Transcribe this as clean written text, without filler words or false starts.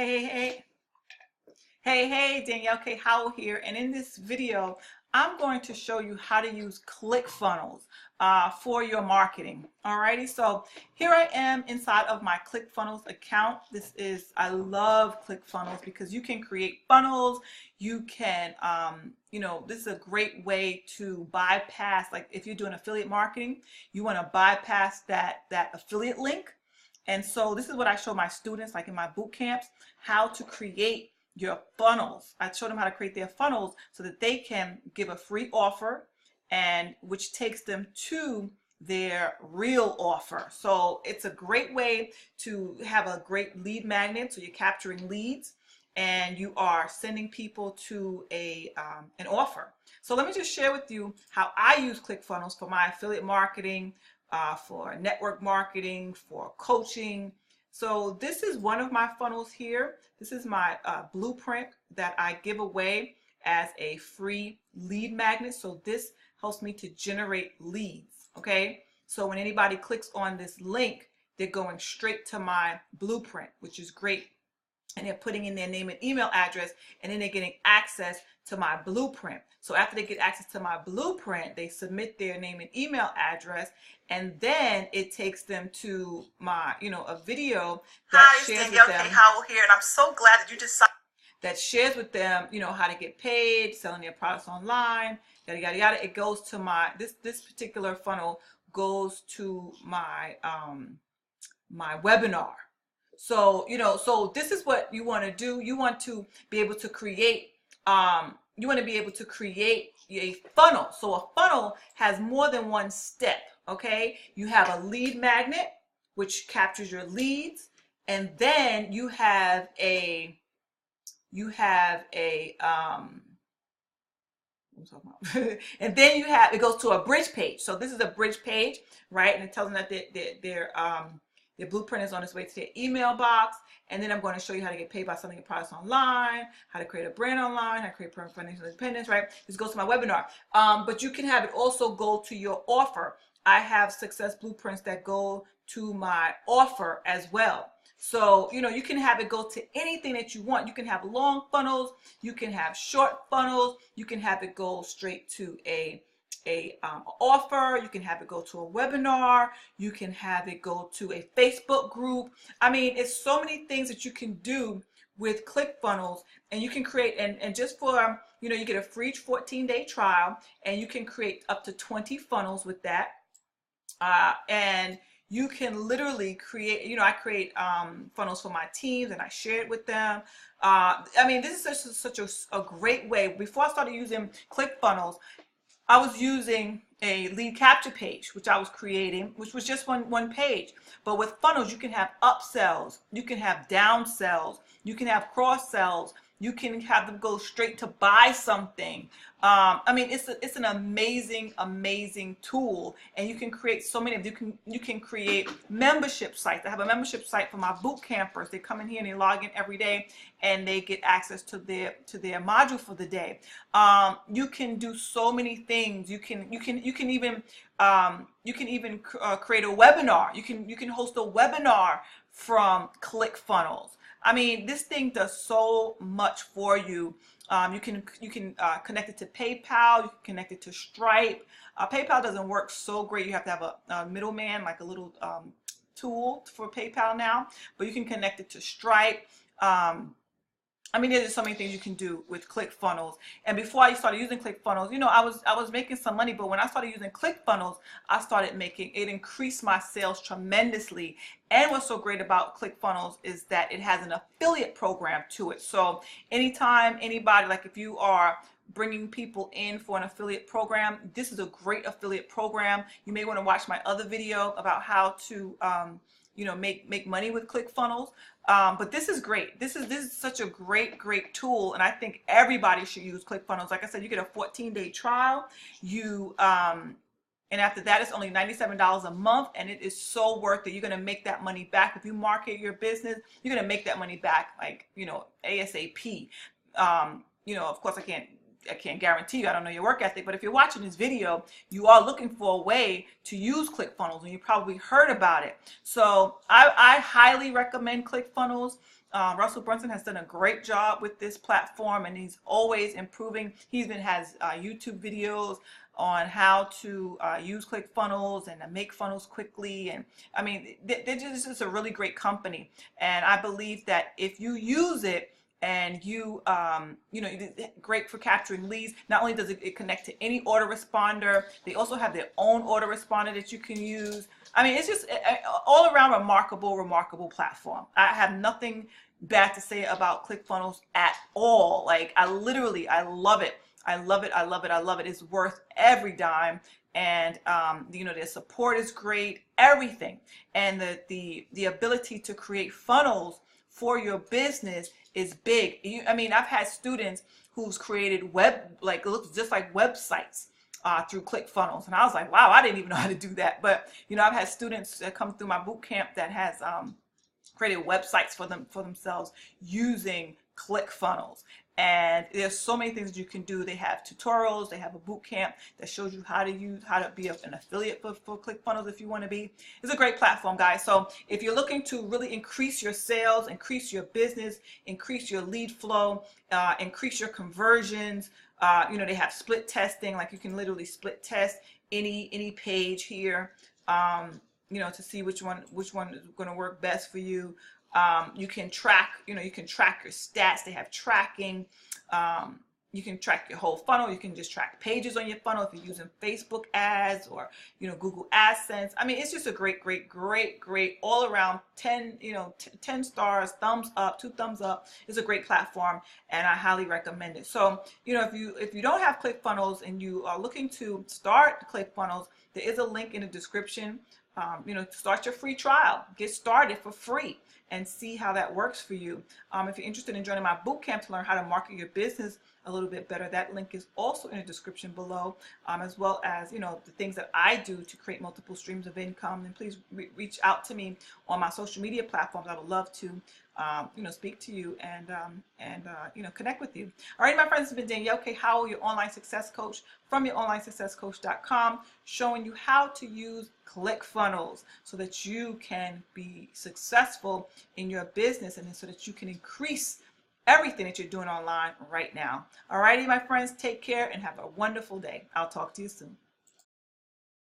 Hey, hey, hey. Hey, Danielle K. Howell here, and in this video, I'm going to show you how to use ClickFunnels for your marketing. Alrighty, so here I am inside of my ClickFunnels account. I love ClickFunnels because you can create funnels. You can, this is a great way to bypass, like if you're doing affiliate marketing, you want to bypass that affiliate link. And so this is what I show my students, like in my boot camps, how to create your funnels. I show them how to create their funnels so that they can give a free offer, and which takes them to their real offer. So it's a great way to have a great lead magnet. So you're capturing leads and you are sending people to an offer. So let me just share with you how I use ClickFunnels for my affiliate marketing, for network marketing, for coaching. So this is one of my funnels here. This is my blueprint that I give away as a free lead magnet. So this helps me to generate leads, okay? So when anybody clicks on this link, they're going straight to my blueprint, which is great. And they're putting in their name and email address, and then they're getting access to my blueprint. So after they get access to my blueprint, they submit their name and email address, and then it takes them to my, a video that shares with them. Hi, it's Danielle K. Howell here, and I'm so glad that you decided. That shares with them, how to get paid, selling their products online, yada yada yada. It goes to my this particular funnel goes to my my webinar. So, so this is what you want to do. You want to be able to create, you want to be able to create a funnel. So a funnel has more than one step, okay? You have a lead magnet, which captures your leads. And then you have a, and then it goes to a bridge page. So this is a bridge page, right? And it tells them that their blueprint is on its way to their email box. And then I'm going to show you how to get paid by selling your products online, how to create a brand online, how to create financial independence, right? This goes to my webinar. But you can have it also go to your offer. I have success blueprints that go to my offer as well. So, you can have it go to anything that you want. You can have long funnels, you can have short funnels, you can have it go straight to a offer, you can have it go to a webinar, you can have it go to a Facebook group. I mean, it's so many things that you can do with ClickFunnels, and you can create, and just for, you get a free 14-day trial, and you can create up to 20 funnels with that. And you can literally create, I create funnels for my teams and I share it with them. I mean, this is such a great way. Before I started using ClickFunnels, I was using a lead capture page, which I was creating, which was just one page. But with funnels, you can have upsells, you can have downsells, you can have cross sells, you can have them go straight to buy something. I mean, it's an amazing tool, and you can create so many. You can create membership sites. I have a membership site for my boot campers. They come in here and they log in every day, and they get access to their module for the day. You can do so many things. You can even create a webinar. You can host a webinar from ClickFunnels. I mean, this thing does so much for you. You can connect it to PayPal. You can connect it to Stripe. PayPal doesn't work so great. You have to have a middleman, like a little tool for PayPal now. But you can connect it to Stripe. I mean, there's so many things you can do with ClickFunnels. And before I started using ClickFunnels, I was making some money, but when I started using ClickFunnels, I started making, it increased my sales tremendously. And what's so great about ClickFunnels is that it has an affiliate program to it. So anytime anybody, like if you are bringing people in for an affiliate program, this is a great affiliate program. You may want to watch my other video about how to, make money with ClickFunnels. But this is great. This is such a great tool, and I think everybody should use ClickFunnels. Like I said, you get a 14-day trial. And after that, it's only $97 a month, and it is so worth it. You're going to make that money back. If you market your business, you're going to make that money back, like, ASAP. Of course, I can't guarantee you, I don't know your work ethic, but if you're watching this video, you are looking for a way to use ClickFunnels, and you probably heard about it. So I highly recommend ClickFunnels. Russell Brunson has done a great job with this platform, and he's always improving. He even has YouTube videos on how to use ClickFunnels and make funnels quickly. And I mean, they're just a really great company. And I believe that if you use it, and you know, it's great for capturing leads. Not only does it connect to any autoresponder, they also have their own autoresponder that you can use. I mean, it's just all around remarkable platform. I have nothing bad to say about ClickFunnels at all. Like, I love it. I love it. I love it. I love it. It's worth every dime. And you know, their support is great. Everything, and the ability to create funnels for your business is big. I mean, I've had students who's created it looks just like websites through ClickFunnels, and I was like, wow, I didn't even know how to do that. But you know, I've had students that come through my boot camp that has created websites for themselves using ClickFunnels. And there's so many things that you can do. They have tutorials, they have a boot camp that shows you how to be an affiliate for ClickFunnels if you want to be. It's a great platform, guys. So if you're looking to really increase your sales, increase your business, increase your lead flow, increase your conversions, you know, they have split testing. Like, you can literally split test any page here, you know, to see which one is going to work best for you. You can track, you know, you can track your stats. They have tracking. You can track your whole funnel. You can just track pages on your funnel if you're using Facebook ads or, you know, Google AdSense. I mean, it's just a great all around 10, you know, 10 stars, thumbs up, 2 thumbs up. It's a great platform, and I highly recommend it. So, you know, if you don't have ClickFunnels and you are looking to start ClickFunnels, there is a link in the description. You know, start your free trial. Get started for free and see how that works for you. If you're interested in joining my bootcamp to learn how to market your business a little bit better, that link is also in the description below, as well as, you know, the things that I do to create multiple streams of income. And please reach out to me on my social media platforms. I would love to, you know, speak to you and you know, connect with you. All right, my friends, this has been Danielle K. Howell, your online success coach from youronlinesuccesscoach.com, showing you how to use ClickFunnels so that you can be successful in your business, and so that you can increase everything that you're doing online right now. All righty, my friends, take care and have a wonderful day. I'll talk to you soon.